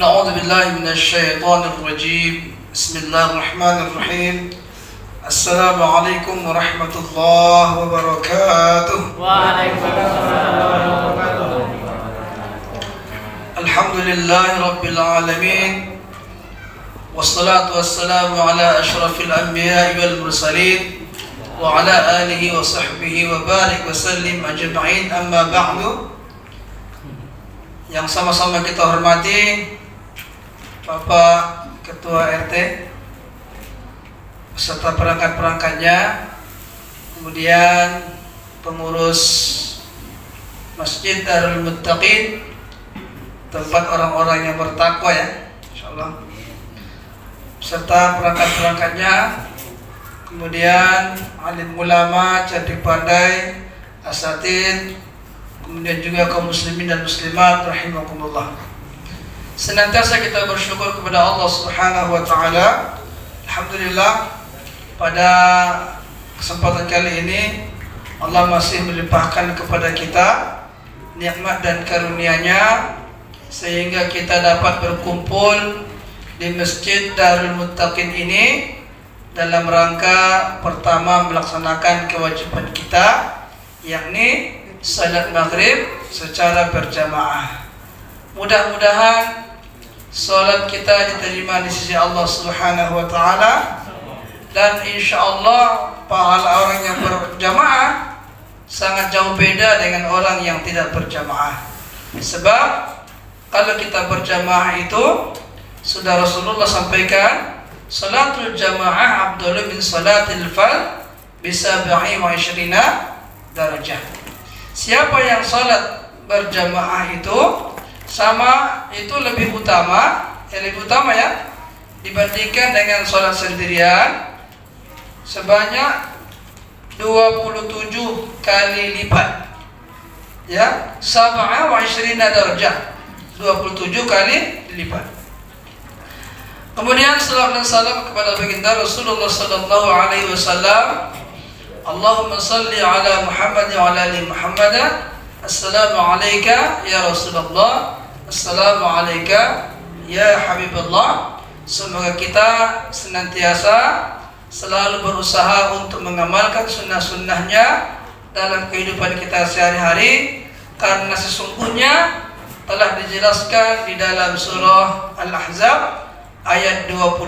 Na'udzu billahi minasyaitonir rajim. Bismillahirrahmanirrahim. Assalamualaikum warahmatullahi wabarakatuh. Waalaikumsalam warahmatullahi wabarakatuh. Alhamdulillahi rabbil alamin. Wassalatu wassalamu ala asyrafil anbiya'i wal mursalin wa ala alihi wa sahbihi wa barik wa sallim ajma'in, amma ba'du. Yang sama-sama kita hormati Bapak Ketua RT beserta perangkat-perangkatnya, kemudian pengurus Masjid Darul Muttaqin, tempat orang-orang yang bertakwa ya, insyaallah, serta perangkat-perangkatnya, kemudian alim ulama, cerdik pandai, asatid, kemudian juga kaum muslimin dan muslimat rahimakumullah. Senantiasa kita bersyukur kepada Allah Subhanahu wa taala. Alhamdulillah, pada kesempatan kali ini Allah masih melimpahkan kepada kita nikmat dan karunia-Nya sehingga kita dapat berkumpul di Masjid Darul Muttaqin ini dalam rangka pertama melaksanakan kewajiban kita, yakni salat maghrib secara berjamaah. Mudah-mudahan salat kita diterima di sisi Allah Subhanahu wa taala, dan insyaallah pahala orang yang berjamaah sangat jauh beda dengan orang yang tidak berjamaah. Sebab kalau kita berjamaah itu sudah Rasulullah sampaikan, salatul jamaah afdalu min salatil fard bi 27 darajah. Siapa yang salat berjamaah itu lebih utama ya dibandingkan dengan salat sendirian sebanyak 27 kali lipat. Ya, 27 darajah, 27 kali lipat. Kemudian salawat dan salam kepada baginda Rasulullah sallallahu alaihi wasallam. Allahumma salli ala Muhammad wa ala ali Muhammad. Assalamu alayka ya Rasulullah. Assalamu alayka ya Habibullah. Semoga kita senantiasa selalu berusaha untuk mengamalkan sunnah-sunnahnya dalam kehidupan kita sehari-hari, karena sesungguhnya telah dijelaskan di dalam surah Al-Ahzab ayat 21.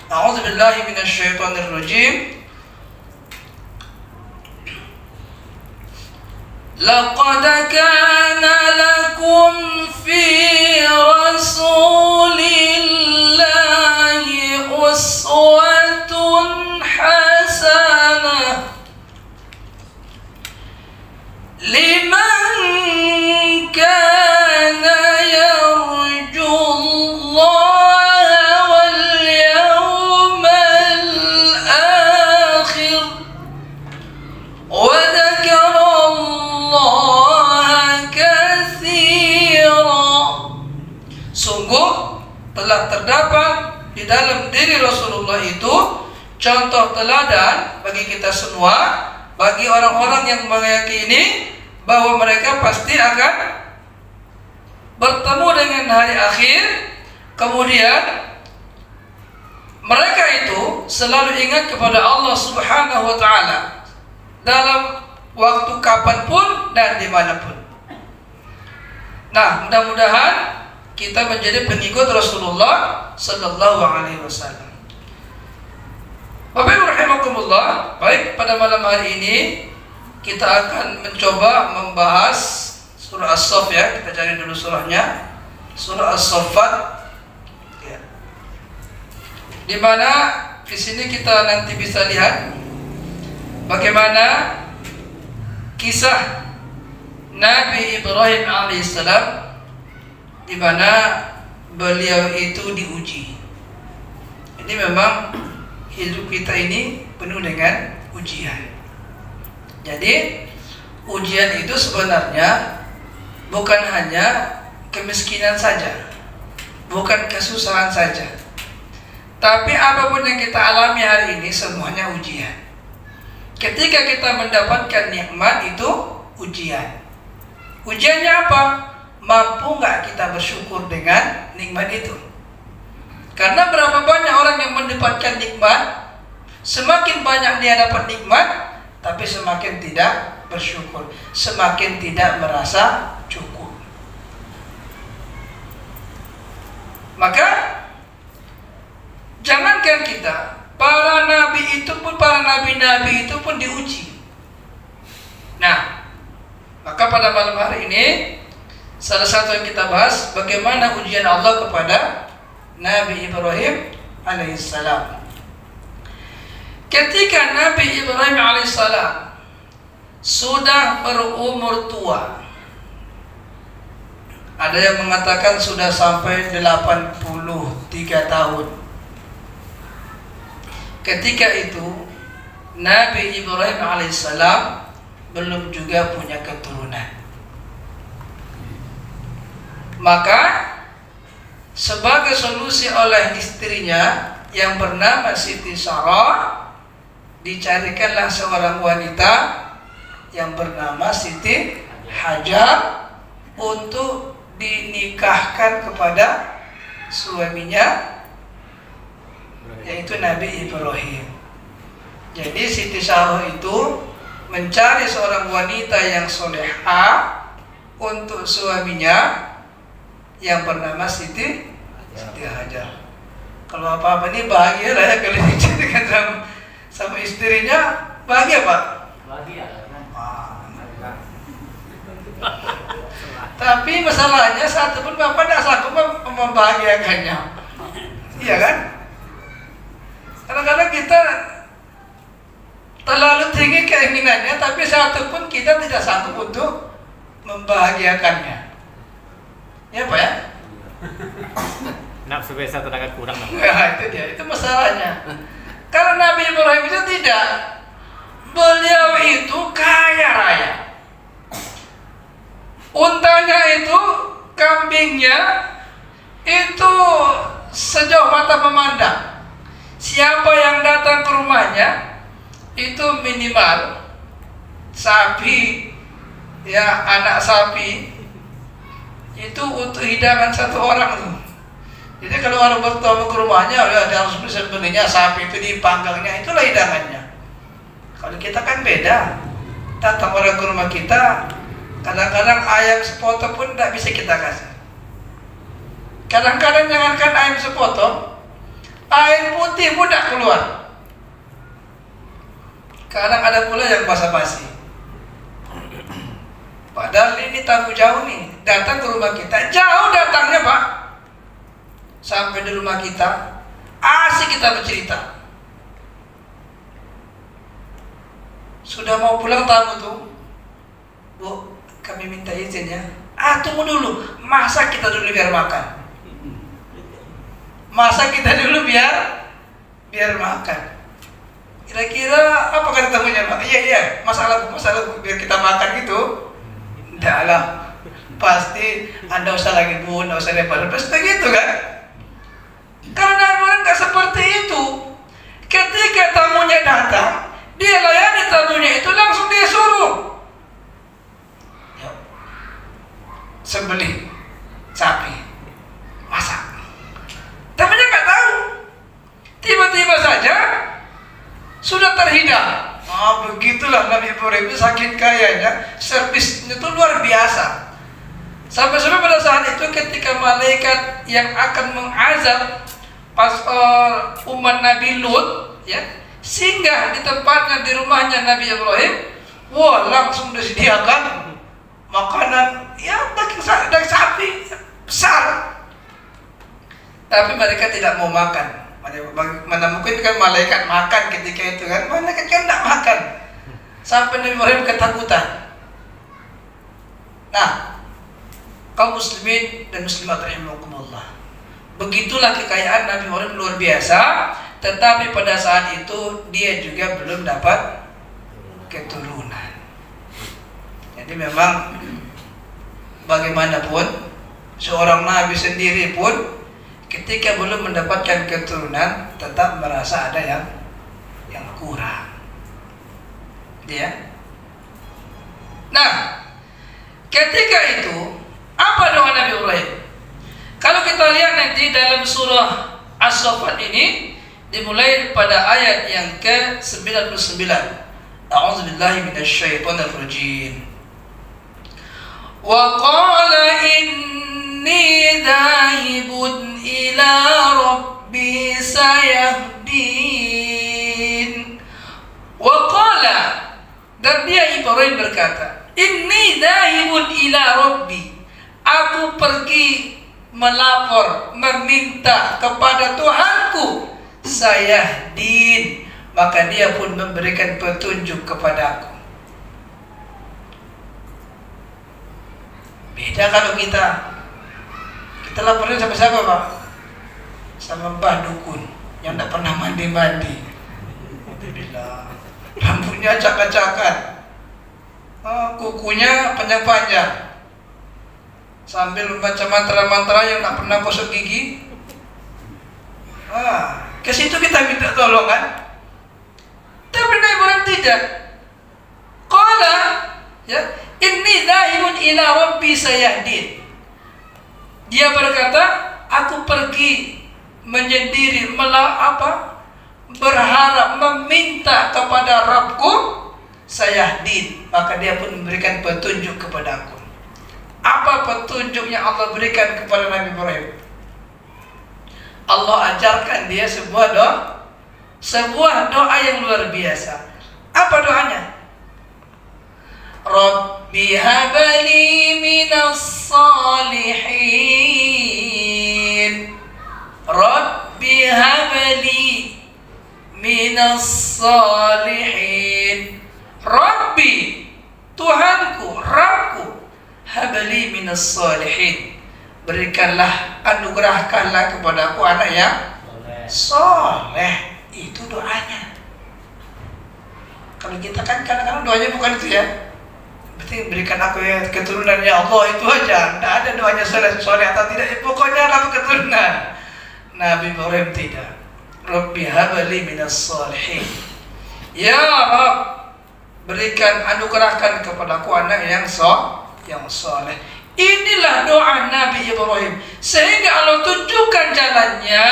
A'udzu billahi minasyaitonir rajim. لقد كان لكم في رسول الله أسوة حسنة لمن كان يرجو الله واليوم الآخر وذكر Sungguh telah terdapat di dalam diri Rasulullah itu contoh teladan bagi kita semua, bagi orang-orang yang meyakini bahwa mereka pasti akan bertemu dengan hari akhir. Kemudian mereka itu selalu ingat kepada Allah Subhanahu wa taala dalam waktu kapanpun dan dimanapun. Nah, mudah-mudahan kita menjadi pengikut Rasulullah sallallahu alaihi wasallam. Bapak Ibu rahimakumullah, baik, pada malam hari ini kita akan mencoba membahas surah As-Saff ya. Kita cari dulu surahnya. Surah As-Saffat ya. Di mana di sini kita nanti bisa lihat bagaimana kisah Nabi Ibrahim alaihissalam, di mana beliau itu diuji. Ini memang hidup kita ini penuh dengan ujian. Jadi ujian itu sebenarnya bukan hanya kemiskinan saja, bukan kesusahan saja, tapi apapun yang kita alami hari ini semuanya ujian. Ketika kita mendapatkan nikmat itu ujian. Ujiannya apa? mampu nggak kita bersyukur dengan nikmat itu? Karena berapa banyak orang yang mendapatkan nikmat, semakin banyak dia dapat nikmat, tapi semakin tidak bersyukur, semakin tidak merasa cukup. Maka jangankan kita, para nabi itu pun, para nabi-nabi itu pun diuji. Nah, maka pada malam hari ini salah satu yang kita bahas bagaimana ujian Allah kepada Nabi Ibrahim alaihissalam. Ketika Nabi Ibrahim alaihissalam sudah berumur tua, ada yang mengatakan sudah sampai 83 tahun. Ketika itu Nabi Ibrahim alaihissalam belum juga punya keturunan. Maka sebagai solusi oleh istrinya yang bernama Siti Sarah, dicarikanlah seorang wanita yang bernama Siti Hajar untuk dinikahkan kepada suaminya, yaitu Nabi Ibrahim. Jadi Siti Sarah itu mencari seorang wanita yang solehah untuk suaminya yang bernama Siti Hajar. Kalau apa-apa ini bahagia lah ya kalau dicarikan sama istrinya, bahagia Pak? Bahagia. Tapi masalahnya satu pun Bapak tidak sanggup membahagiakannya. Iya kan? Kadang-kadang kita terlalu tinggi keinginannya, tapi satu pun kita tidak sanggup untuk membahagiakannya. Ya Pak ya? Nafsu biasa tenaga kurang. Nah, itu dia, itu masalahnya. Kalau Nabi Ibrahim itu tidak, beliau itu kaya raya. Untanya itu, kambingnya itu sejauh mata memandang. Siapa yang datang ke rumahnya itu minimal sapi, ya anak sapi itu untuk hidangan satu orang tuh. Jadi kalau orang bertamu ke rumahnya, dia harus bisa belinya sapi itu dipanggangnya, itulah hidangannya. Kalau kita kan beda, datang orang ke rumah kita, kadang-kadang ayam sepotong pun tidak bisa kita kasih. Kadang-kadang jangankan ayam sepotong, air putih pun tidak keluar. Kadang ada pula yang basa-basi. Padahal ini tamu jauh nih, datang ke rumah kita, jauh datangnya Pak. Sampai di rumah kita, asik kita bercerita. Sudah mau pulang tamu tuh, Bu, kami minta izin ya. Tunggu dulu, masak kita dulu biar makan. Masak kita dulu biar makan. Kira-kira apa kata tamunya Pak? Iya, masalah biar kita makan gitu. Tidak lah, pasti Anda usah lagi Bu, tidak usah repot, pasti gitu kan? Karena orang nggak seperti itu. Ketika tamunya datang, dia layani tamunya itu langsung dia suruh sembelih sapi, masak. Tamunya nggak tahu, tiba-tiba saja sudah terhidang. Begitulah Nabi Ibrahim itu saking kayanya, servisnya itu luar biasa. Sampai pada saat itu ketika malaikat yang akan mengazab pas umat Nabi Lut ya singgah di tempatnya di rumahnya Nabi Ibrahim, wah langsung disediakan makanan ya daging sapi besar. Tapi mereka tidak mau makan. Mana mungkin kan malaikat makan ketika itu kan, malaikat kan tidak makan. Sampai Nabi Ibrahim ketakutan. Nah, kaum muslimin dan muslimat rahimakumullah, begitulah kekayaan Nabi Ibrahim luar biasa. Tetapi pada saat itu dia juga belum dapat keturunan. Jadi memang bagaimanapun seorang nabi sendiri pun ketika belum mendapatkan keturunan tetap merasa ada yang kurang. Ya. Nah, ketika itu Apa doa Nabi Ibrahim? Kalau kita lihat nanti dalam surah As-Saffat ini dimulai pada ayat yang ke-99. A'udzubillahi minasyaitonir rajim. Wa qala inni dhahibun ila rabbi sayahdin. Wa qala, dan dia Ibrahim berkata, inni dhahibun ila rabbi, aku pergi melapor, meminta kepada Tuhanku, sayahdin, maka dia pun memberikan petunjuk kepadaku. Beda kalau kita lapornya sama siapa, Pak? Sama Mbah Dukun yang tidak pernah mandi-mandi, rambutnya acak-acakan, kukunya panjang-panjang, sambil membaca mantra-mantra yang tak pernah gosok gigi. Ke situ kita minta tolong kan? Tapi Nabi Ibrahim tidak. Qala, ya, inni dhahibun ila rabbi sayahdin. Dia berkata, aku pergi menyendiri, berharap, meminta kepada Rabbku, sayahdin, maka dia pun memberikan petunjuk kepadaku. Apa petunjuk yang Allah berikan kepada Nabi Ibrahim? Allah ajarkan dia sebuah doa yang luar biasa. Apa doanya? Rabbi habli minas salihin. Rabbi habli minas salihin. Rabbi, Tuhanku, Rabbku, habli minas salihin, berikanlah, anugerahkanlah kepadaku anak yang soleh. Itu doanya. Kalau kita kan kadang-kadang doanya bukan itu ya, berarti berikan aku ya keturunan ya Allah, itu aja. Tidak ada doanya soleh atau tidak, pokoknya dapat keturunan. Nabi Ibrahim tidak. Rabbi habli minas salihin, ya Rabb, berikan, anugerahkan kepadaku anak yang soleh. Inilah doa Nabi Ibrahim, sehingga Allah tunjukkan jalannya.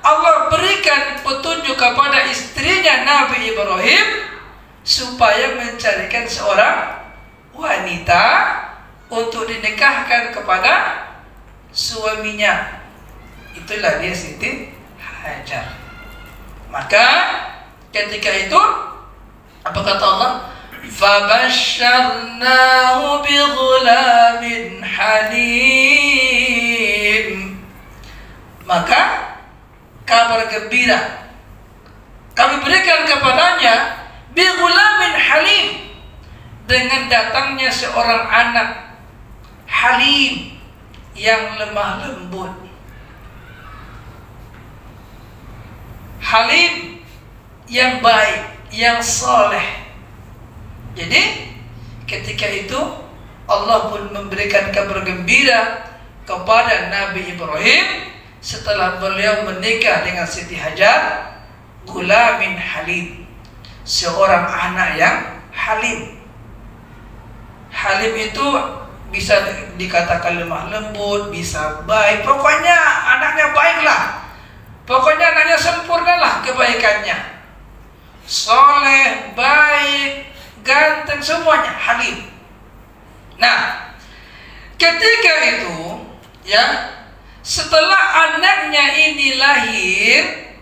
Allah berikan petunjuk kepada istrinya Nabi Ibrahim supaya mencarikan seorang wanita untuk dinikahkan kepada suaminya. Itulah dia Siti Hajar. Maka ketika itu apa kata Allah? Fabasyarnahu bighulamin halim. Maka kabar gembira kami berikan kepadanya, bighulamin halim, dengan datangnya seorang anak halim yang lemah lembut. Halim yang baik, yang soleh. Jadi ketika itu Allah pun memberikan kabar gembira kepada Nabi Ibrahim setelah beliau menikah dengan Siti Hajar, gulamin halim, seorang anak yang halim. Halim itu bisa dikatakan lemah lembut, bisa baik, pokoknya anaknya baiklah, pokoknya anaknya sempurnalah kebaikannya, soleh, baik, ganteng, semuanya halim. Nah, ketika itu ya, setelah anaknya ini lahir,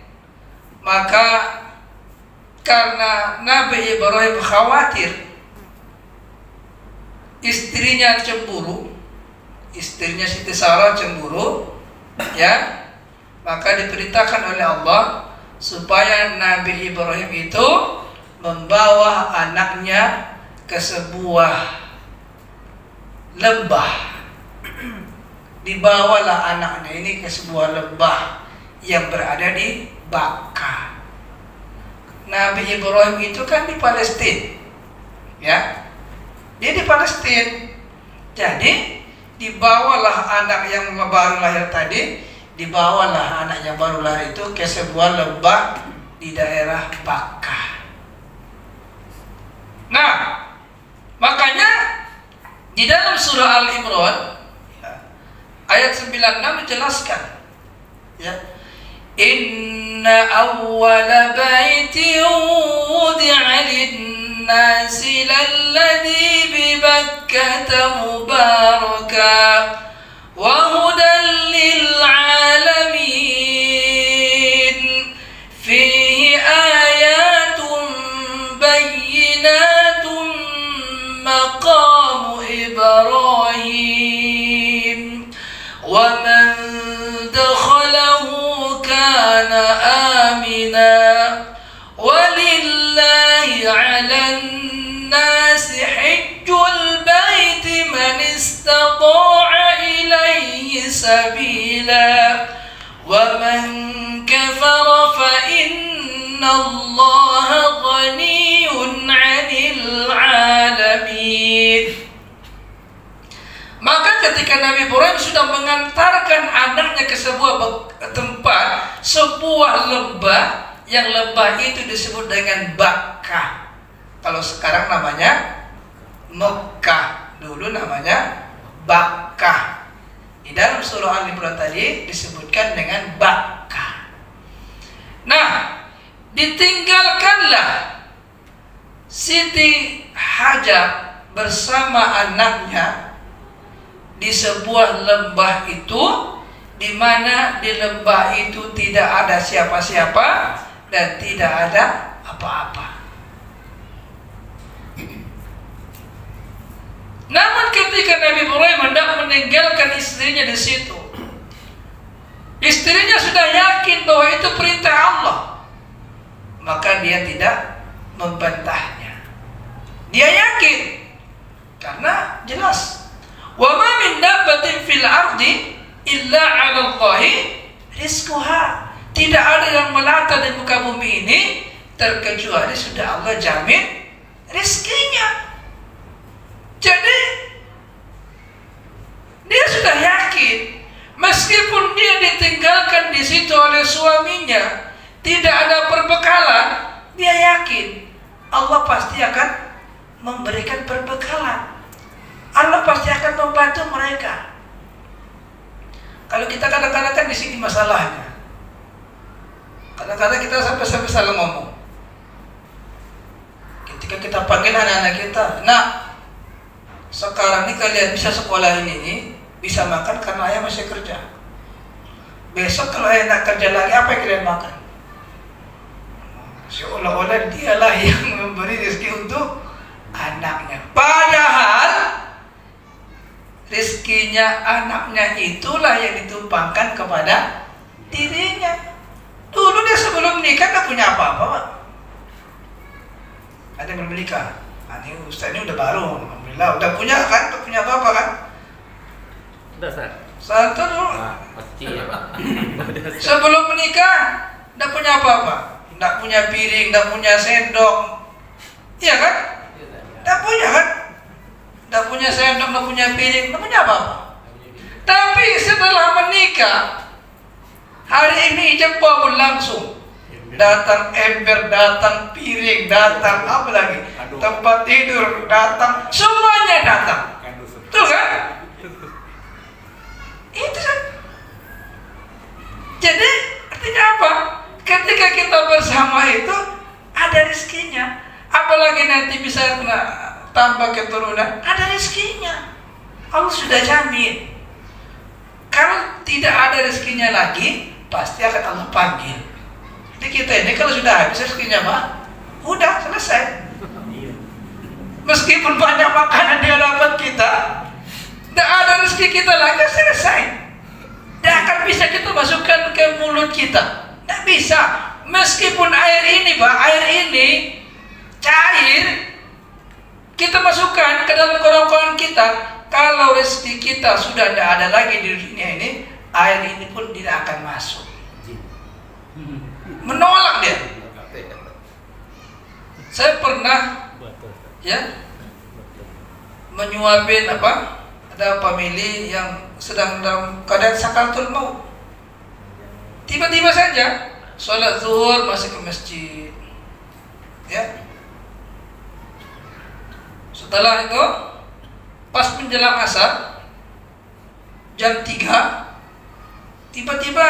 maka karena Nabi Ibrahim khawatir istrinya cemburu, istrinya Siti Sarah cemburu, ya, maka diperintahkan oleh Allah supaya Nabi Ibrahim itu membawa anaknya ke sebuah lembah. Dibawalah anaknya ini ke sebuah lembah yang berada di Bakkah. Nabi Ibrahim itu kan di Palestina, ya, dia di Palestina. Jadi dibawalah anak yang baru lahir tadi, dibawalah anak yang baru lahir itu ke sebuah lembah di daerah Bakkah. Nah, makanya di dalam surah Al-Imran ayat 96 dijelaskan, ya. Inna awwala baitin wudi'a lin-nasi lalladzi bi Bakkah mubaraka wa hudan lil-alamin fihi ayatun bayyinatun maqamu Ibrahim wa man dakhalahu kana amina walillahi 'alan nasi hajjul baiti man istata'a ilayhi sabila wa man kafara fa innallaha ghaniyyun 'anil 'alamin. Maka ketika Nabi Ibrahim sudah mengantarkan anaknya ke sebuah tempat, sebuah lembah, yang lembah itu disebut dengan Bakkah. Kalau sekarang namanya Mekah, dulu namanya Bakkah. Di dalam surah Al-Imran tadi disebutkan dengan Bakkah. Nah, ditinggalkanlah Siti Hajar bersama anaknya di sebuah lembah itu, di mana di lembah itu tidak ada siapa-siapa dan tidak ada apa-apa. Namun ketika Nabi Ibrahim hendak meninggalkan istrinya di situ, istrinya sudah yakin bahwa itu perintah Allah, maka dia tidak membantahnya. Dia yakin karena jelas, wa ma min dabbatin fil ardi illa 'ala Allahi rizquha. Tidak ada yang melata di muka bumi ini terkecuali sudah Allah jamin rizkinya. Jadi dia sudah yakin, meskipun dia ditinggalkan di situ oleh suaminya, tidak ada perbekalan, dia yakin Allah pasti akan memberikan perbekalan. Allah pasti akan membantu mereka. Kalau kita kadang-kadang kan di sini masalahnya, kadang-kadang kita sampai salah ngomong. Ketika kita panggil anak-anak kita, nak, sekarang ini kalian bisa sekolah ini bisa makan karena ayah masih kerja. Besok kalau ayah nak kerja lagi, apa yang kalian makan? Seolah-olah dialah yang memberi rezeki untuk anaknya. Padahal rizkinya anaknya itulah yang ditumpangkan kepada dirinya. Dulu dia sebelum nikah gak punya apa-apa, Pak. Ada yang belum menikah. Nah, ini Ustaz ini udah baru, alhamdulillah. Udah punya kan? Udah punya apa-apa kan? Udah, Ustaz. Satu dulu. Pasti ya, Pak. Sebelum menikah gak punya apa-apa. Gak punya piring, gak punya sendok. Iya kan? Gak punya kan? Gak punya sendok, gak punya piring, gak punya apa-apa. Tapi setelah menikah, hari ini jempol langsung. Datang ember, datang piring, datang apa lagi? Tempat tidur, datang, semuanya datang. Tuh kan? Itu kan. Jadi artinya apa? Ketika kita bersama itu ada rezekinya. Apalagi nanti bisa tambah keturunan, ada rezekinya. Allah sudah jamin. Kalau tidak ada rezekinya lagi, pasti akan Allah panggil. Jadi kita ini kalau sudah habis rezekinya, Pak, udah selesai. Meskipun banyak makanan di hadapan kita, tidak ada rezeki kita lagi, selesai. Tidak akan bisa kita masukkan ke mulut kita. Tidak bisa. Meskipun air ini, Pak, air ini cair, kita masukkan ke dalam kerongkongan kita. Kalau rezeki kita sudah tidak ada lagi di dunia ini, air ini pun tidak akan masuk. Menolak dia. Saya pernah menyuapin ada famili yang sedang dalam keadaan sakaratul maut. Tiba-tiba saja sholat zuhur masuk ke masjid, ya. Setelah itu pas menjelang asar jam 3, tiba-tiba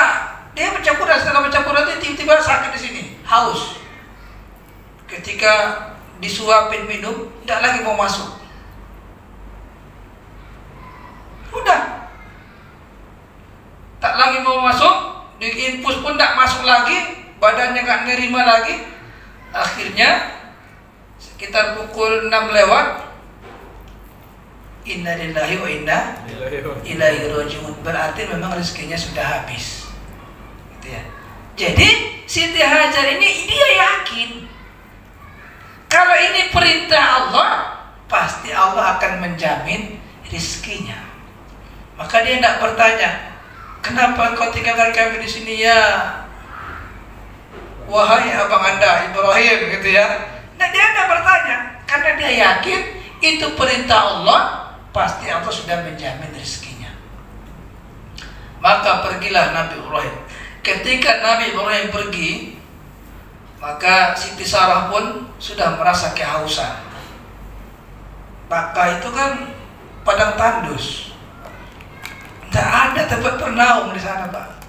dia baca Quran, setelah baca Quran dia tiba-tiba sakit di sini, haus. Ketika disuapin minum, tidak lagi mau masuk. Udah, tak lagi mau masuk, diinfus pun tidak masuk lagi, badannya nggak nerima lagi. Akhirnya sekitar pukul 6 lewat, inna lillahi wa inna ilaihi rajiun. Berarti memang rezekinya sudah habis, gitu ya. Jadi Siti Hajar ini dia yakin kalau ini perintah Allah, pasti Allah akan menjamin rezekinya. Maka dia tidak bertanya, kenapa kau tinggalkan kami di sini ya, wahai abang anda Ibrahim, gitu ya. Nah, dia tidak bertanya, karena dia yakin itu perintah Allah, pasti Allah sudah menjamin rezekinya. Maka pergilah Nabi Ibrahim. Ketika Nabi Ibrahim pergi, maka Siti Sarah pun sudah merasa kehausan. Maka itu kan padang tandus, tidak ada tempat bernaung di sana, Pak.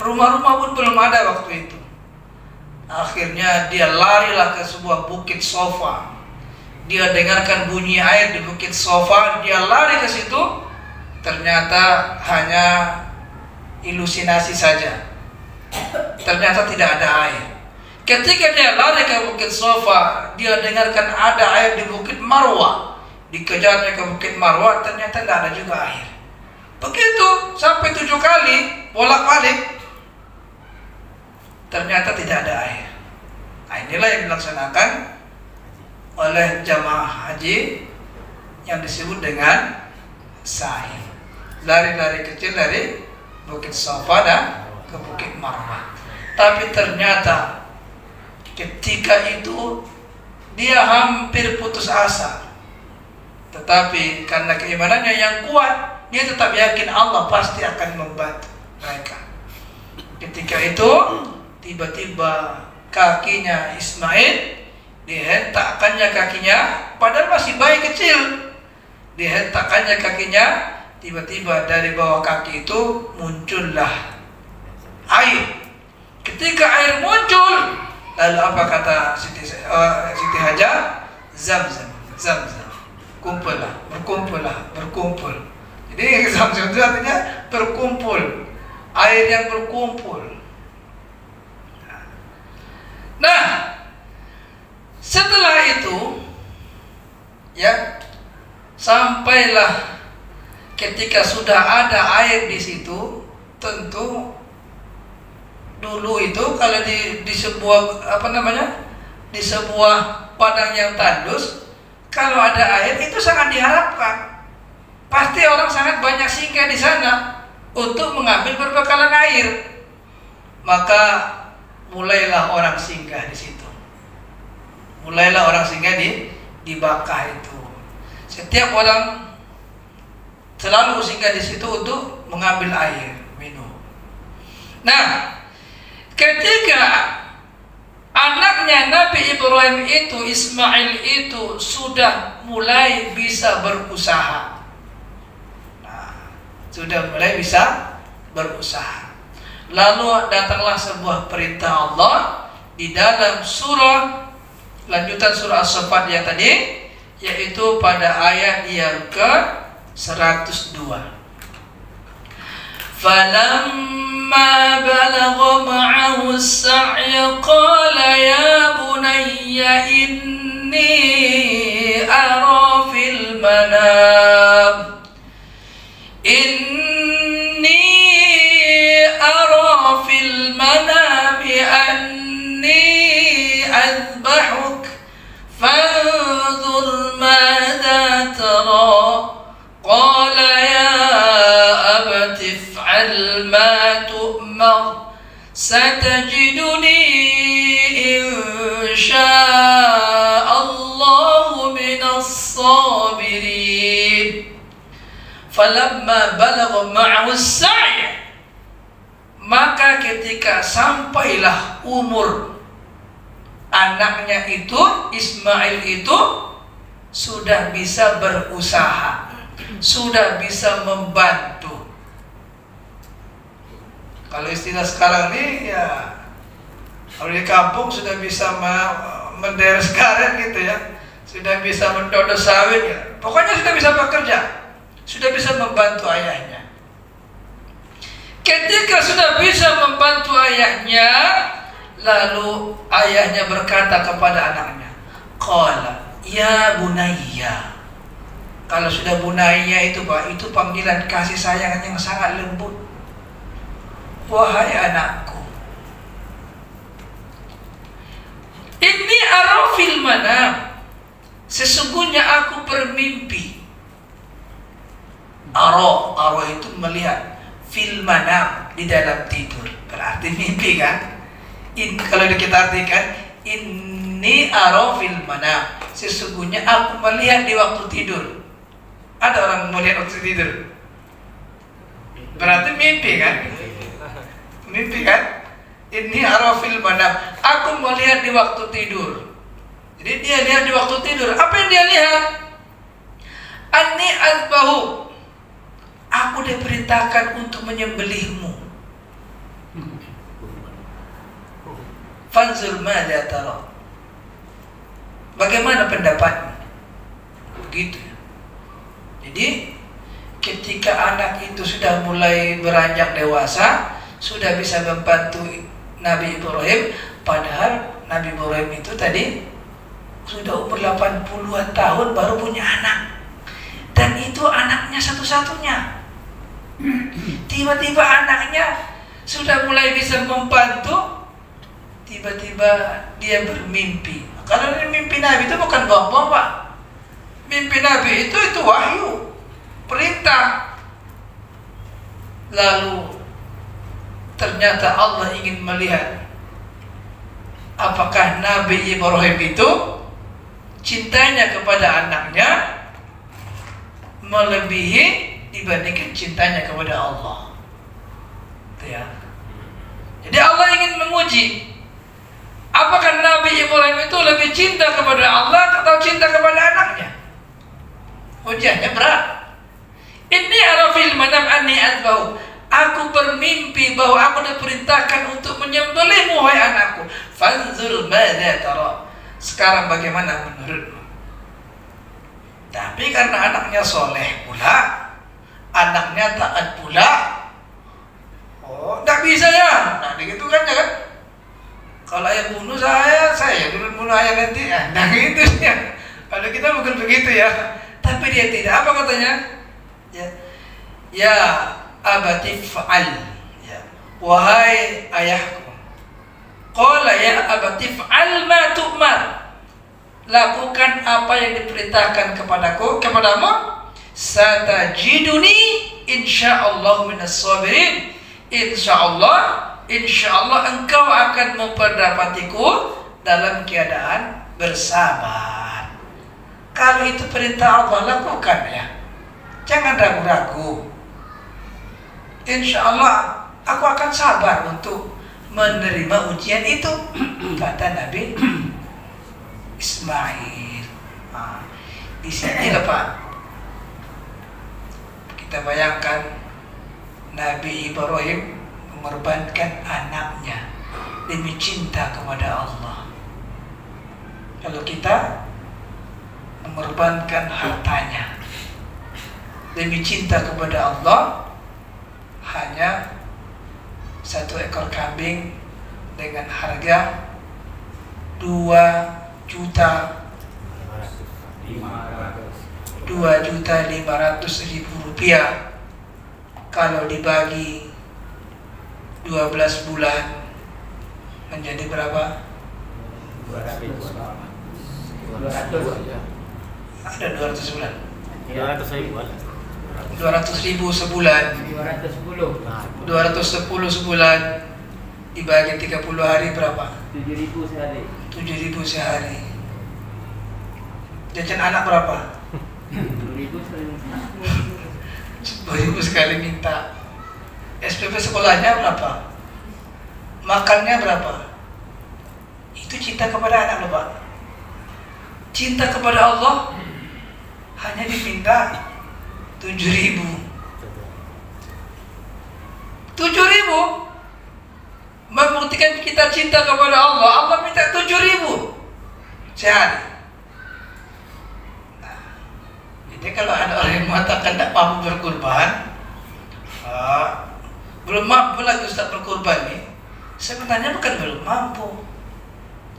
Rumah-rumah pun belum ada waktu itu. Akhirnya dia larilah ke sebuah bukit Sofa. Dia dengarkan bunyi air di bukit Sofa, dia lari ke situ. Ternyata hanya ilusinasi saja. Ternyata tidak ada air. Ketika dia lari ke bukit Sofa, dia dengarkan ada air di bukit Marwah. Dikejarnya ke bukit Marwah, ternyata tidak ada juga air. Begitu sampai 7 kali bolak-balik, ternyata tidak ada air. Nah, inilah yang dilaksanakan oleh jamaah haji yang disebut dengan sa'i. Lari-lari kecil dari bukit Safa dan ke bukit Marwah. Tapi ternyata ketika itu dia hampir putus asa. Tetapi karena keimanannya yang kuat, dia tetap yakin Allah pasti akan membantu mereka. Ketika itu tiba-tiba kakinya Ismail dihentakkannya kakinya, padahal masih bayi kecil. Dihentakkannya kakinya, tiba-tiba dari bawah kaki itu muncullah air. Ketika air muncul, lalu apa kata Siti Hajar? Zam-zam, zam-zam. Berkumpul. Jadi zam-zam itu artinya berkumpul, air yang berkumpul. Nah, setelah itu ya, sampailah ketika sudah ada air di situ. Tentu dulu itu kalau di sebuah di sebuah padang yang tandus, kalau ada air itu sangat diharapkan. Pasti orang sangat banyak singgah di sana untuk mengambil perbekalan air. Maka mulailah orang singgah di situ. Mulailah orang singgah di Bakkah itu. Setiap orang selalu singgah di situ untuk mengambil air minum. Nah, ketika anaknya Nabi Ibrahim itu, Ismail itu sudah mulai bisa berusaha. Lalu datanglah sebuah perintah Allah di dalam surah, lanjutan surah As-Saffat yang tadi, yaitu pada ayat yang ke-102. Falamma balagha ma'ahu as-sa'ya qala ya bunayya inni ara fil manam fil manami anni azbahuk fanzur madha tara qala ya abati if'al ma tu'mar satajiduni insya'allahu minas sabirin. Falamma balagha ma'ahu as-sa'y, maka ketika sampailah umur anaknya itu, Ismail itu sudah bisa berusaha, sudah bisa membantu, Kalau istilah sekarang nih ya, kalau di kampung sudah bisa menderes karet gitu ya, sudah bisa mendodo sawit ya, pokoknya sudah bisa bekerja, sudah bisa membantu ayahnya. Ketika sudah bisa membantu ayahnya, lalu ayahnya berkata kepada anaknya, qala ya bunayya. Kalau sudah bunayya itu Pak, itu panggilan kasih sayang yang sangat lembut. Wahai anakku, inni ara fil manam, sesungguhnya aku bermimpi. Ara itu melihat, fil manam di dalam tidur, berarti mimpi kan? Kalau kita artikan, inni ara fil manam, sesungguhnya aku melihat di waktu tidur. Ada orang melihat waktu tidur, berarti mimpi kan? Mimpi kan? Inni ara fil manam, aku melihat di waktu tidur. Jadi dia lihat di waktu tidur. Apa yang dia lihat? Anni azbahu, aku diperintahkan untuk menyembelihmu. Fanzur madza tara, bagaimana pendapatmu? Begitu. Jadi ketika anak itu sudah mulai beranjak dewasa, sudah bisa membantu Nabi Ibrahim, padahal Nabi Ibrahim itu tadi sudah umur 80-an tahun baru punya anak, dan itu anaknya satu-satunya. Tiba-tiba anaknya sudah mulai bisa membantu, tiba-tiba dia bermimpi. Kalau ini mimpi Nabi itu bukan bohong Pak. Mimpi Nabi itu wahyu, perintah. Lalu ternyata Allah ingin melihat apakah Nabi Ibrahim itu cintanya kepada anaknya melebihi dibandingkan cintanya kepada Allah. Ya. Jadi Allah ingin menguji apakah Nabi Ibrahim itu lebih cinta kepada Allah atau cinta kepada anaknya. Ujiannya berat. Inni ara fil manam anni azbahu, aku bermimpi bahwa aku diperintahkan untuk menyembelihmu wahai anakku. Fanzur madza tara, sekarang bagaimana menurutmu? Tapi karena anaknya soleh pula, anaknya taat pula, oh tidak bisa ya, nah gitu kan ya kan? Kalau ayah bunuh saya dulu bunuh ayah nanti, nah gitu ya. Kalau kita bukan begitu ya, tapi dia tidak. Apa katanya? Ya abati fa'al, ya, wahai ayahku. Qala ya abati fa'al ma tu'mar, lakukan apa yang diperintahkan kepadamu. Satajiduni insyaallah minas sabirin, insyaallah engkau akan memperdapatiku dalam keadaan bersabar. Kalau itu perintah Allah, lakukan ya, jangan ragu-ragu. Insyaallah aku akan sabar untuk menerima ujian itu, kata Nabi Ismail. Nah, di sini lah Pak, kita bayangkan Nabi Ibrahim mengorbankan anaknya demi cinta kepada Allah. Kalau kita mengorbankan hartanya demi cinta kepada Allah, hanya 1 ekor kambing dengan harga 2.500.000 rupiah. Kalau dibagi 12 bulan menjadi berapa? 200 ya. Ada 200 bulan. 200.000 sebulan. 210 sebulan dibagi 30 hari berapa? 7.000 sehari. 7.000 sehari. Jajan anak berapa? 10.000 sekali minta. SPP sekolahnya berapa? Makannya berapa? Itu cinta kepada anak loh Pak. Cinta kepada Allah hanya diminta 7.000. membuktikan kita cinta kepada Allah. Allah minta 7.000 sehari. Nah, jadi kalau ada orang yang mengatakan tidak mampu berkurban, belum mampu lagi Ustaz berkurban nih, sebenarnya bukan belum mampu.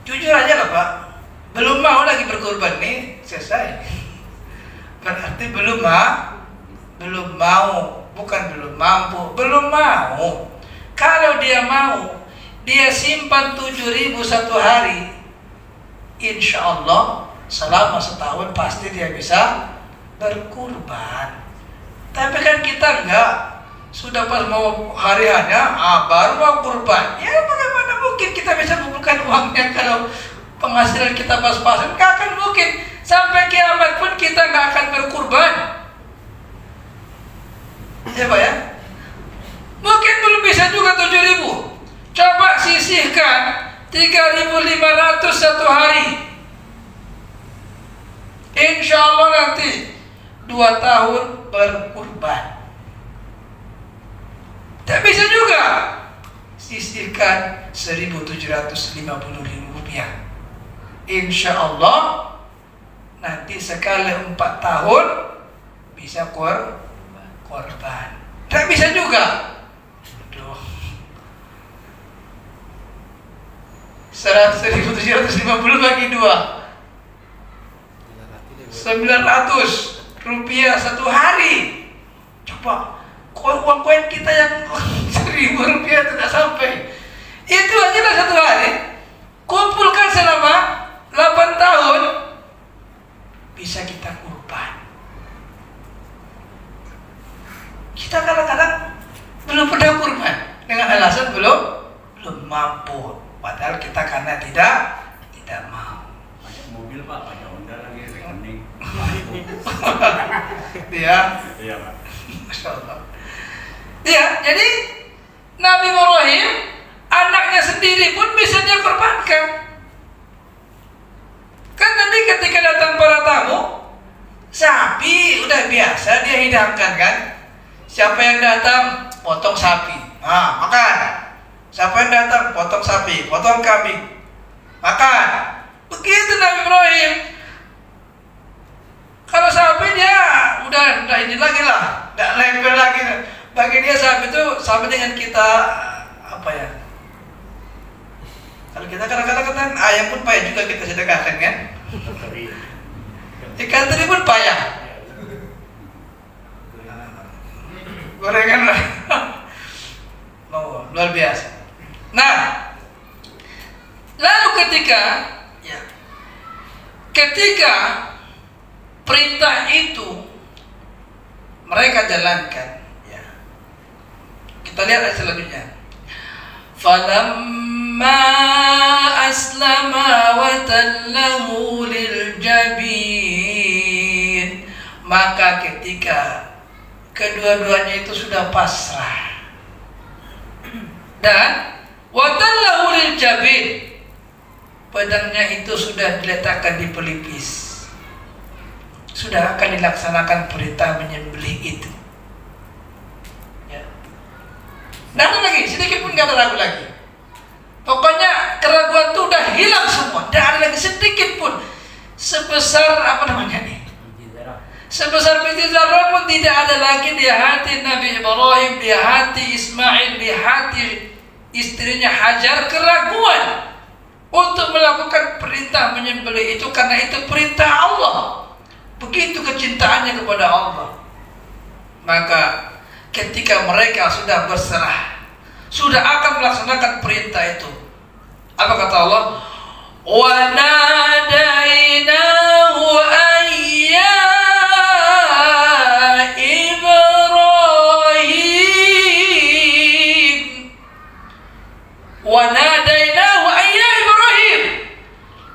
Jujur aja lah Pak, belum mau lagi berkurban nih, selesai. Berarti belum mau, bukan belum mampu, belum mau. Kalau dia mau, dia simpan 7.000 satu hari, insya Allah selama setahun pasti dia bisa berkurban. Tapi kan kita enggak, sudah pas mau hari hanya, baru mau kurban. Ya bagaimana mungkin kita bisa mengumpulkan uangnya kalau penghasilan kita pas-pasan? Enggak akan mungkin. Sampai kiamat pun kita enggak akan berkurban. Ya Pak ya? Mungkin belum bisa juga 7.000. Coba sisihkan 3.500 satu hari. Insya Allah nanti 2 tahun berkurban. Tak bisa juga sisihkan 1.750.000 rupiah. Insya Allah nanti sekali 4 tahun bisa korban. Tak bisa juga. Aduh. 1.750 bagi 2, 900 rupiah satu hari. Coba uang koin kita yang 1.000 rupiah tidak sampai. Itu aja lah satu hari. Kumpulkan selama 8 tahun, bisa kita kurban. Kita kadang-kadang belum pernah kurban dengan alasan belum mampu. Padahal kita karena tidak mau. Banyak mobil Pak, banyak Honda lagi rekening. Iya Pak. Masya Allah. Ya, jadi Nabi Ibrahim anaknya sendiri pun bisa dia korbankan. Kan tadi ketika datang para tamu, sapi udah biasa dia hidangkan kan. Siapa yang datang potong sapi, makan. Siapa yang datang potong sapi, potong kambing, makan. Begitu Nabi Ibrahim. Kalau sapi dia udah ini lagi lah, nggak lempel lagi. Bagi dia sapi itu sama dengan kita apa ya? Kalau kita kadang-kadang kan ayam pun payah juga kita sedekahkan kan? Ikan teri pun payah. Gorengan lah. Oh, luar biasa. Nah, lalu ketika perintah itu mereka jalankan, ya. Kita lihat ayat selanjutnya. Falamma aslama wa tallahu liljabin. Maka ketika kedua-duanya itu sudah pasrah dan wa tallahu liljabin, pedangnya itu sudah diletakkan di pelipis, sudah akan dilaksanakan perintah menyembelih itu. Ya. Nggak ada lagi, sedikit pun nggak ada ragu lagi. Pokoknya keraguan itu udah hilang semua, nggak ada lagi sedikit pun. Sebesar apa namanya nih? Sebesar biji zarah pun tidak ada lagi di hati Nabi Ibrahim, di hati Ismail, di hati istrinya Hajar keraguan untuk melakukan perintah menyembelih itu, karena itu perintah Allah. Begitu kecintaannya kepada Allah. Maka ketika mereka sudah berserah, sudah akan melaksanakan perintah itu, apa kata Allah? Wa nadainahu ayya Ibrahim. Wa nadainahu ayya Ibrahim.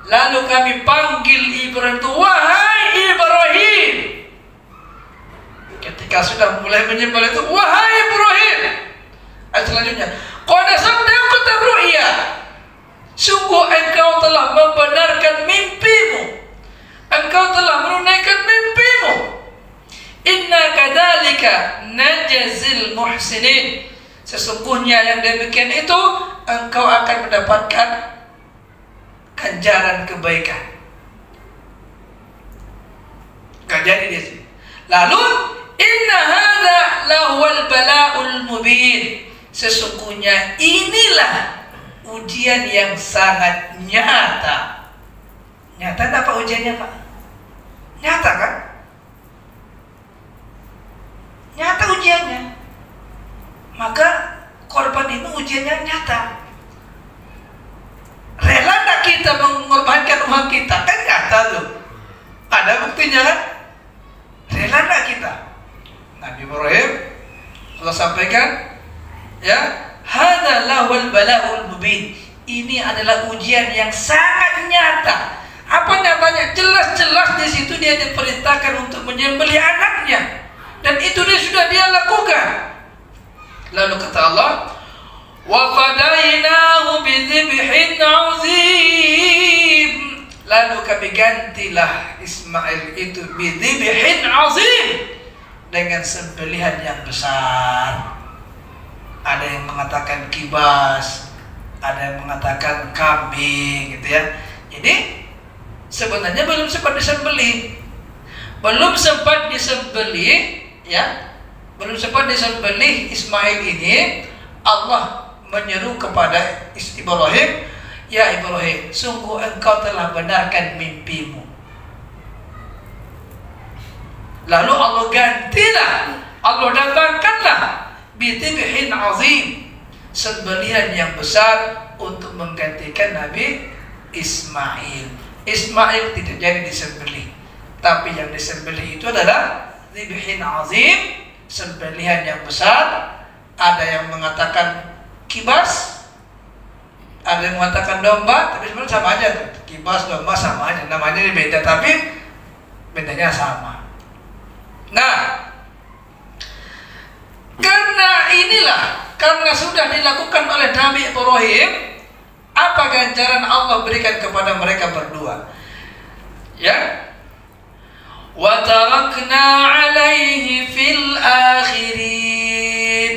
Lalu kami panggil Ibrahim itu, wahai Ibrahim. Ketika sudah mulai menyembelih itu, wahai Ibrahim. Ayat selanjutnya, qad saddaqta ru'ya. Sungguh engkau telah membenarkan mimpimu, engkau telah menunaikan mimpimu. Inna kadzalika najzil muhsinin. Sesungguhnya yang demikian itu engkau akan mendapatkan ganjaran kebaikan. Gak jadi dia sih. Lalu inna hadza lahuwal bala'ul mubin. Sesungguhnya inilah ujian yang sangat nyata. Nyata apa ujiannya, Pak? Nyata kan? Nyata ujiannya. Maka korban itu ujiannya nyata. Rela tak kita mengorbankan uang kita? Kan nyata tuh. Ada buktinya kan? Rela tak kita? Nabi Ibrahim Allah sampaikan, ya, hadza lahul bala'ul mubin. Ini adalah ujian yang sangat nyata. Apa nyatanya? Jelas-jelas di situ dia diperintahkan untuk menyembelih anaknya, dan itu sudah dia lakukan. Lalu kata Allah, wa fadainahu bidzibhin 'azim. Lalu kami gantilah Ismail itu bidzibhin 'azim, dengan sembelihan yang besar. Ada yang mengatakan kibas, ada yang mengatakan kambing, gitu ya. Jadi sebenarnya belum sempat disembelih, ya, belum sempat disembelih Ismail ini. Allah menyeru kepada Ibrahim, ya Ibrahim, sungguh engkau telah benarkan mimpimu. Lalu Allah gantilah, Allah datangkanlah bidzibhin azim, sembelihan yang besar untuk menggantikan Nabi Ismail. Ismail tidak jadi disembelih, tapi yang disembelih itu adalah dzibhin azim, sembelihan yang besar. Ada yang mengatakan kibas, ada yang mengatakan domba, tapi sebenarnya sama aja tuh. Kibas, domba sama aja, namanya beda tapi bedanya sama. Nah, karena sudah dilakukan oleh Nabi Ibrahim, apa ganjaran Allah berikan kepada mereka berdua? Ya, wa tarakna alaihi fil akhirin.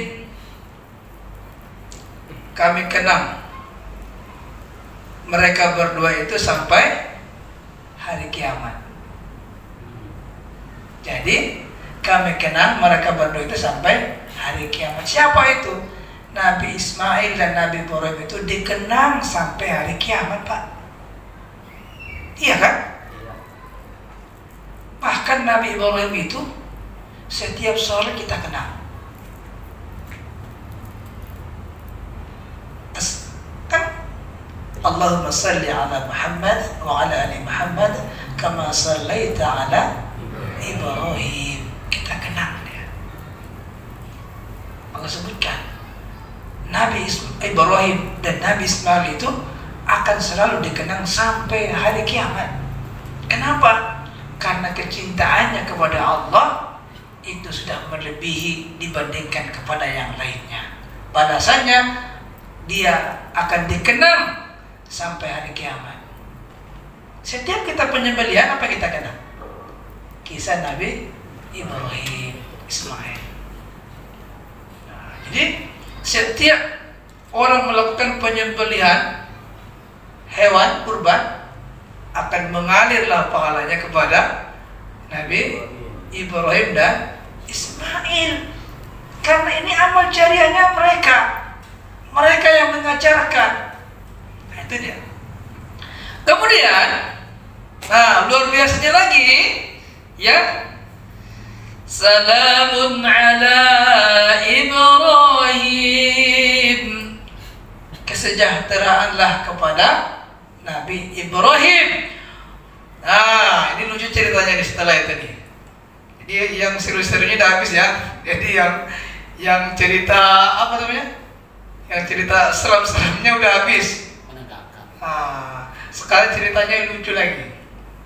Kami kenang mereka berdua itu sampai hari kiamat. Jadi kami kenang mereka berdua itu sampai hari kiamat. Siapa itu? Nabi Ismail dan Nabi Ibrahim itu dikenang sampai hari kiamat, Pak. Iya kan? Bahkan Nabi Ibrahim itu setiap sore kita kenang. Kan? Allahumma salli ala Muhammad wa ala ali Muhammad kama sallaita ala Ibrahim. Kita kenang dia. Allah sebutkan Nabi Ibrahim dan Nabi Ismail itu akan selalu dikenang sampai hari kiamat. Kenapa? Karena kecintaannya kepada Allah itu sudah melebihi dibandingkan kepada yang lainnya. Balasannya dia akan dikenang sampai hari kiamat. Setiap kita penyembelihan, apa kita kenang? Kisah Nabi Ibrahim, Ismail. Nah, jadi setiap orang melakukan penyembelihan hewan kurban, akan mengalirlah pahalanya kepada Nabi Ibrahim dan Ismail. Karena ini amal jariahnya mereka yang mengajarkan. Nah, itu dia. Kemudian, nah, luar biasanya lagi, ya, salamun ala Ibrahim, kesejahteraanlah kepada Nabi Ibrahim. Nah, ini lucu ceritanya nih setelah itu nih. Jadi yang seru-serunya udah habis ya. Jadi yang cerita apa namanya? Yang cerita seram-seramnya udah habis. Nah, sekarang ceritanya lucu lagi.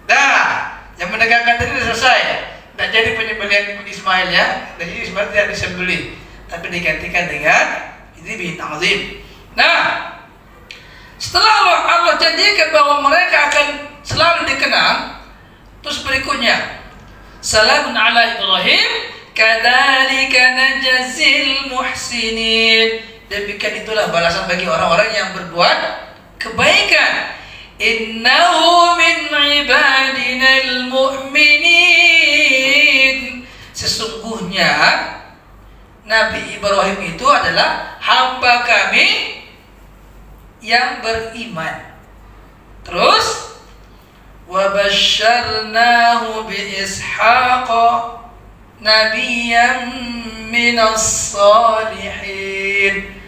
Nah, yang menegakkan tadi sudah selesai. Tidak jadi penyembelihan Ismail ya. Jadi Ismail tidak disembelih, tapi digantikan dengan dzibhin azim. Nah, setelah Allah janjikan bahwa mereka akan selalu dikenang, terus berikutnya, salamun ala Ibrahim, kadzalika najzil muhsinin. demikian itulah balasan bagi orang-orang yang berbuat kebaikan. Innahu min ibadinal mu'minin. Sesungguhnya Nabi Ibrahim itu adalah hamba kami yang beriman. Terus wa basyarnahu bi Ishaq nabiyyan minas salihin.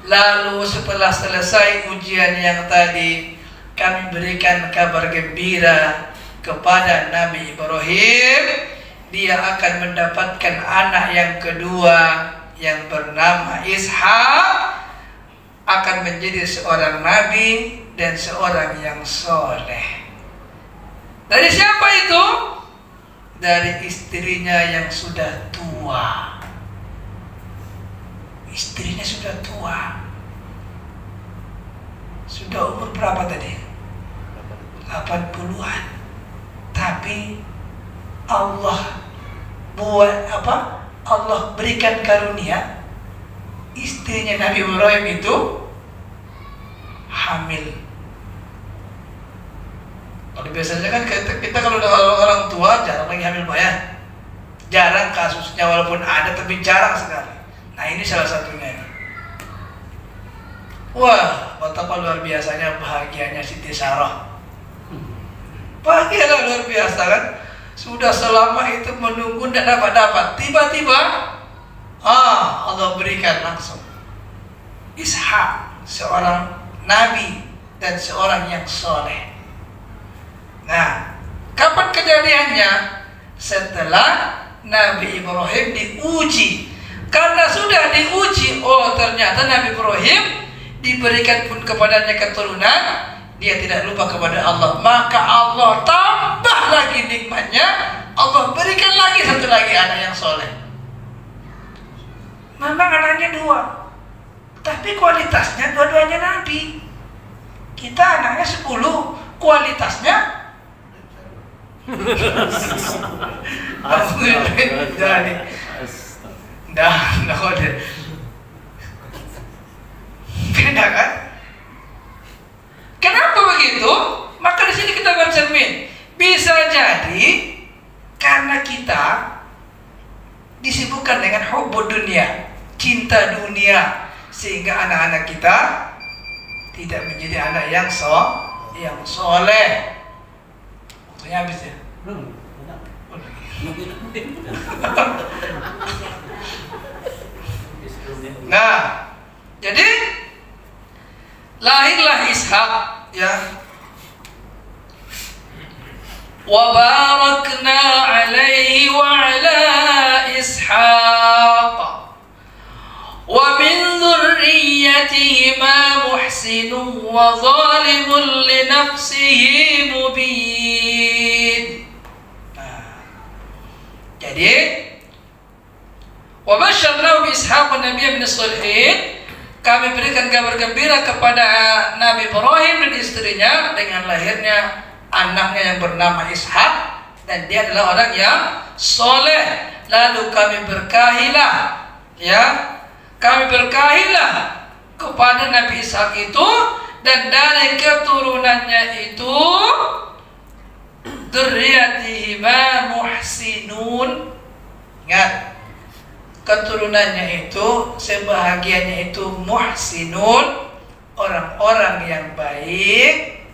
Lalu setelah selesai ujian yang tadi, kami berikan kabar gembira kepada Nabi Ibrahim, dia akan mendapatkan anak yang kedua yang bernama Ishak, akan menjadi seorang nabi dan seorang yang soleh. Dari siapa itu? Dari istrinya yang sudah tua. Istrinya sudah tua. Sudah umur berapa tadi? 80-an. Tapi Allah buat apa? Allah berikan karunia istrinya Nabi Ibrahim itu hamil. Kalau biasanya kan kita kalau udah orang tua jarang lagi hamil, Pak ya. Jarang kasusnya, walaupun ada tapi jarang sekali. Nah ini salah satunya ini. Wah, betapa luar biasanya bahagianya Siti Sarah. Bahagialah luar biasa kan. Sudah selama itu menunggu tidak dapat. Tiba-tiba Allah berikan langsung Ishak, seorang nabi dan seorang yang soleh. Nah, kapan kejadiannya? Setelah Nabi Ibrahim diuji. Karena sudah diuji, oh ternyata Nabi Ibrahim diberikan pun kepadanya keturunan, dia tidak lupa kepada Allah. Maka Allah tambah lagi nikmatnya, Allah berikan lagi satu lagi anak yang soleh. Memang anaknya 2, tapi kualitasnya dua-duanya Nabi. Kita anaknya 10, kualitasnya jadi beda kan? Kenapa begitu? Maka di sini kita bercermin, bisa jadi karena kita disibukkan dengan hubbu dunia, cinta dunia, sehingga anak-anak kita tidak menjadi anak yang soleh. Waktunya habis ya? Nah, jadi lahirlah Ishak ya. Wa barakna alaihi wa ala Ishaq wa min dhurriyyatihima muhsinun wa zalimun li nafsihi mubin. Jadi wa basyarnahu bi Ishaq nabiyyan minas salihin. Kami berikan kabar gembira kepada Nabi Ibrahim dan istrinya dengan lahirnya anaknya yang bernama Ishak, dan dia adalah orang yang soleh. Lalu kami berkahilah, ya, kami berkahilah kepada Nabi Ishak itu, dan dari keturunannya itu dzurriyyatihima muhsinun. Ingat, keturunannya itu sebahagiannya itu muhsinun, orang-orang yang baik,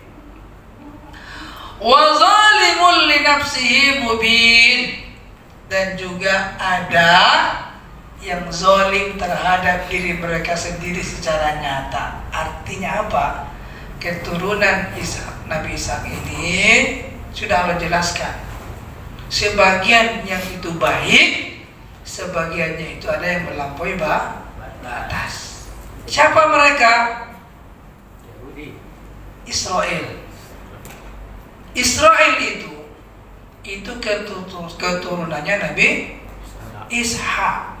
wa zalimun li nafsihi mubin, dan juga ada yang zalim terhadap diri mereka sendiri secara nyata. Artinya apa? Keturunan Nabi Ishak ini sudah Allah jelaskan, sebagian yang itu baik, sebagiannya itu ada yang melampaui batas. Siapa mereka? Israel. Israel itu keturunannya Nabi Ishak.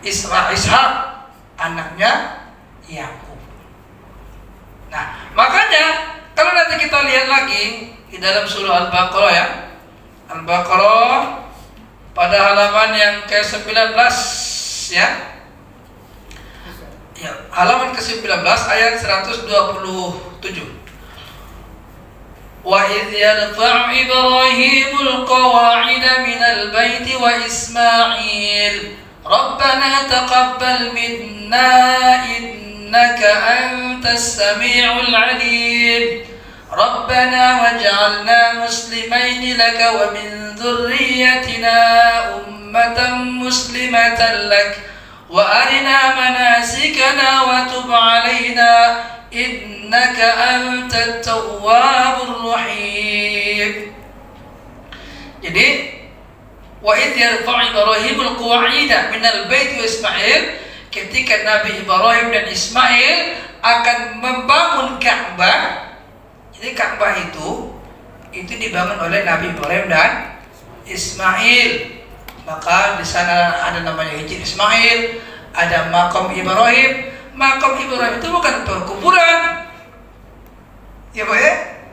Ishak anaknya Yakub. Nah, makanya kalau nanti kita lihat lagi di dalam surah Al-Baqarah ya, Al-Baqarah pada halaman yang ke-19 ya, Ya, halaman ke-19 ayat 127. Wa idh yarfa'u Ibrahimul qawa'ida minal baiti wa Ismail Rabbana taqabbal minna innaka antas sami'ul 'alim Rabbana waj'alna muslimaini laka wa min dhurriyyatina ummatan muslimatan lak wa arina manasikana wa tub 'alaina innaka antat tawwabur rahim. Jadi wa idh yarfa'u Ibrahimul qawa'ida minal baiti wa Ismail, ketika Nabi Ibrahim dan Ismail akan membangun Ka'bah. Jadi Ka'bah itu dibangun oleh Nabi Ibrahim dan Ismail. Maka di sana ada namanya Hijr Ismail, ada Maqam Ibrahim. Maqam Ibrahim itu bukan perkuburan, ya Pak ya,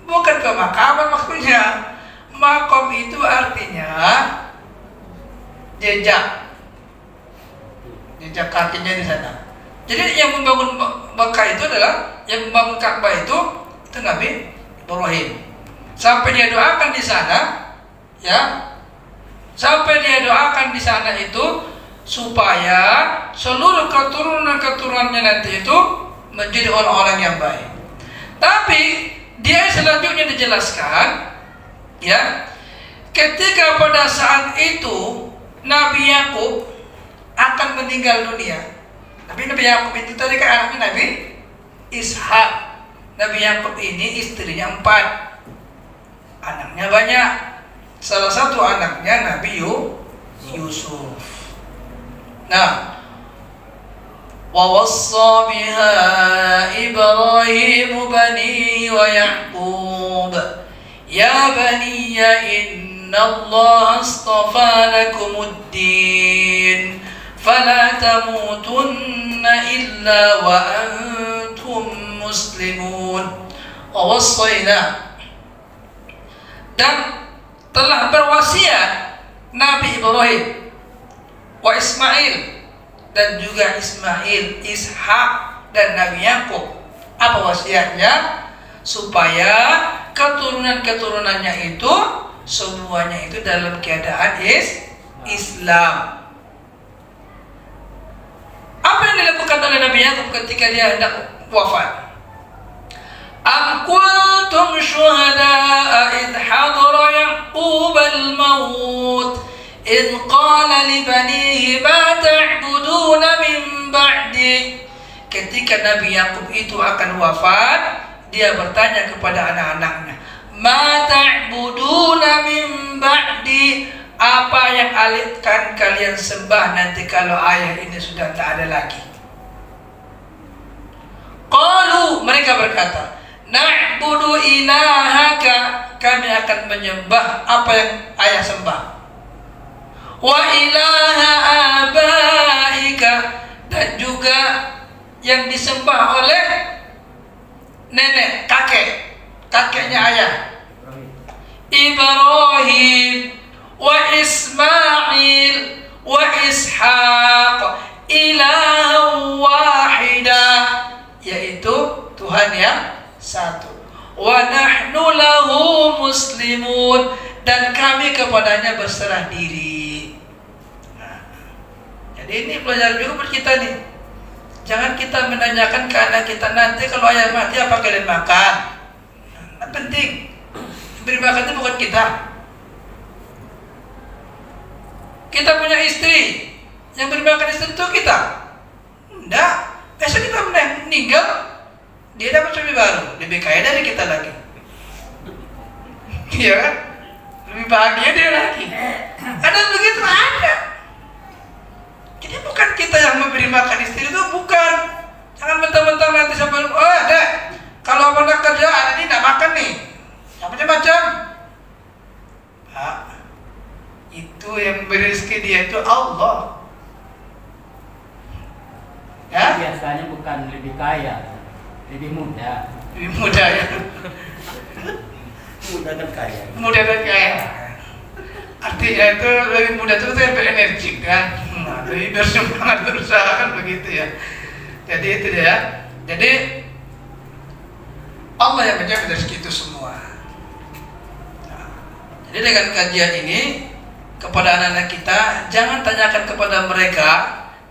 bukan pemakaman maksudnya. Maqam itu artinya jejak kakinya di sana. Jadi yang membangun Mekah itu adalah, yang membangun Ka'bah itu Nabi Ibrahim. Sampai dia doakan di sana, ya, sampai dia doakan di sana itu supaya seluruh keturunan-keturunannya nanti itu menjadi orang-orang yang baik. Tapi dia selanjutnya dijelaskan, ya, ketika pada saat itu Nabi Yakub akan meninggal dunia. Tapi Nabi Yakub itu tadi kan anaknya Nabi Ishak. Nabi Yakub ini istrinya 4, anaknya banyak. Salah satu anaknya Nabi Yusuf. Nah, wa wassa biha Ibrahim bani wa Yaqub ya bani inna Allah astafa lakumuddin fala tamutunna illa wa antum muslimun. Wa wassayna, dan telah berwasiat Nabi Ibrahim wa Ismail, dan juga Ismail, Ishak, dan Nabi Yakub. Apa wasiatnya? Supaya keturunan-keturunannya itu semuanya itu dalam keadaan Islam. Apa yang dilakukan oleh Nabi Yakub ketika dia hendak wafat? Am kuntum syuhada'a idh hadara Yaqub al-maut idh qala li banihi ma ta'buduna min ba'di. Ketika Nabi Yakub itu akan wafat, dia bertanya kepada anak-anaknya, ma ta'buduna min ba'di, apa yang akan kalian sembah nanti kalau ayah ini sudah tak ada lagi? Qalu, mereka berkata, na'budu ilahaka, kami akan menyembah apa yang ayah sembah, wa ilaha abaika, dan juga yang disembah oleh nenek, kakeknya ayah, Ibrahim wa Ismail wa Ishaq ilahan wahida, yaitu Tuhan yang satu. Wa nahnu lahu muslimun, dan kami kepadanya berserah diri. Nah, jadi ini pelajaran juga buat kita nih. Jangan kita menanyakan ke anak kita, nanti kalau ayah mati apa kalian makan. Nah, penting. Beri makan itu bukan kita. Kita punya istri, yang beri makan istri itu kita. Enggak. Besok kita meninggal, dia dapat suami baru, lebih kaya dari kita lagi. Iya kan? Lebih bahagia dia lagi. Ada begitu, ada. Jadi bukan kita yang memberi makan istri itu, bukan. Jangan mentang-mentang nanti sampai, oh dek, kalau abang nak kerja, ada ini nak makan nih. Yang macam-macam. Pak, itu yang beri rezeki dia itu Allah. Ya? Biasanya bukan lebih kaya, lebih muda. Lebih muda ya. Muda dan kaya. Muda dan kaya. Artinya itu lebih muda itu lebih energik kan. lebih bersemangat berusaha kan begitu ya. Jadi itu dia. Jadi Allah yang menjamin rezeki itu semua. Nah, jadi dengan kajian ini kepada anak-anak kita, jangan tanyakan kepada mereka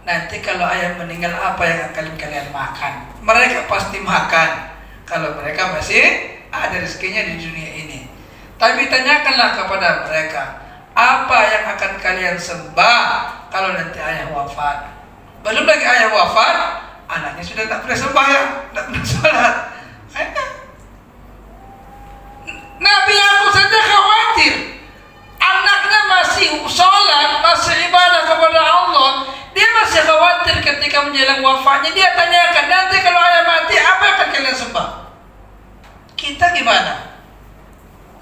nanti kalau ayah meninggal apa yang akan kalian makan. Mereka pasti makan kalau mereka masih ada rezekinya di dunia ini. Tapi tanyakanlah kepada mereka, apa yang akan kalian sembah kalau nanti ayah wafat. Belum lagi ayah wafat, anaknya sudah tak pernah sembahyang, tak pernah sholat. Nabi Yakub saja khawatir anaknya masih sholat, masih ibadah kepada Allah. Dia masih khawatir ketika menjelang wafatnya. Dia tanyakan, nanti kalau ayah mati apa yang akan kalian sembah? Kita gimana?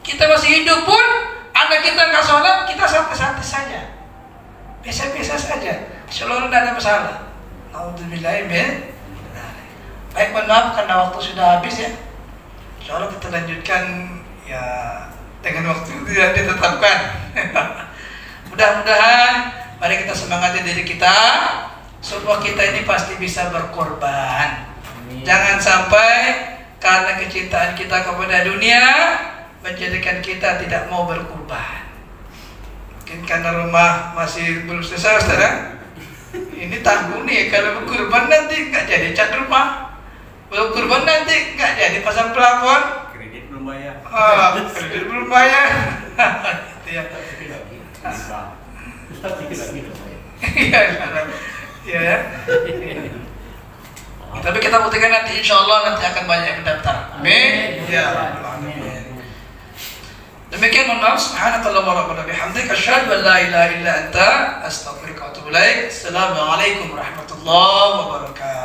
Kita masih hidup pun anak kita nggak sholat, kita santai-santai saja, biasa-biasa saja, seluruh tidak ada masalah. Alhamdulillah. Baik, mohon maaf karena waktu sudah habis ya. Insyaallah kita lanjutkan ya dengan waktu yang ditetapkan. Mudah-mudahan mari kita semangati diri kita. Semua kita ini pasti bisa berkorban. Jangan sampai karena kecintaan kita kepada dunia menjadikan kita tidak mau berkorban. Mungkin karena rumah masih belum selesai, saudara. Ini tanggung nih, kalau berkorban nanti nggak jadi cat rumah, berkorban nanti nggak jadi pasang plafon, Kredit belum bayar. Kredit belum bayar. Gitu ya. Ustaz sedikit lagi loh. Iya, ya. Tapi kita buktikan nanti, insya Allah nanti akan banyak yang mendaftar. Amin. Ya. Demikian, mohon maaf. Subhanakallahumma rabbana bihamdika asyhadu an la ilaha illa anta astaghfiruka wa atubu ilaik. Assalamualaikum warahmatullahi wabarakatuh.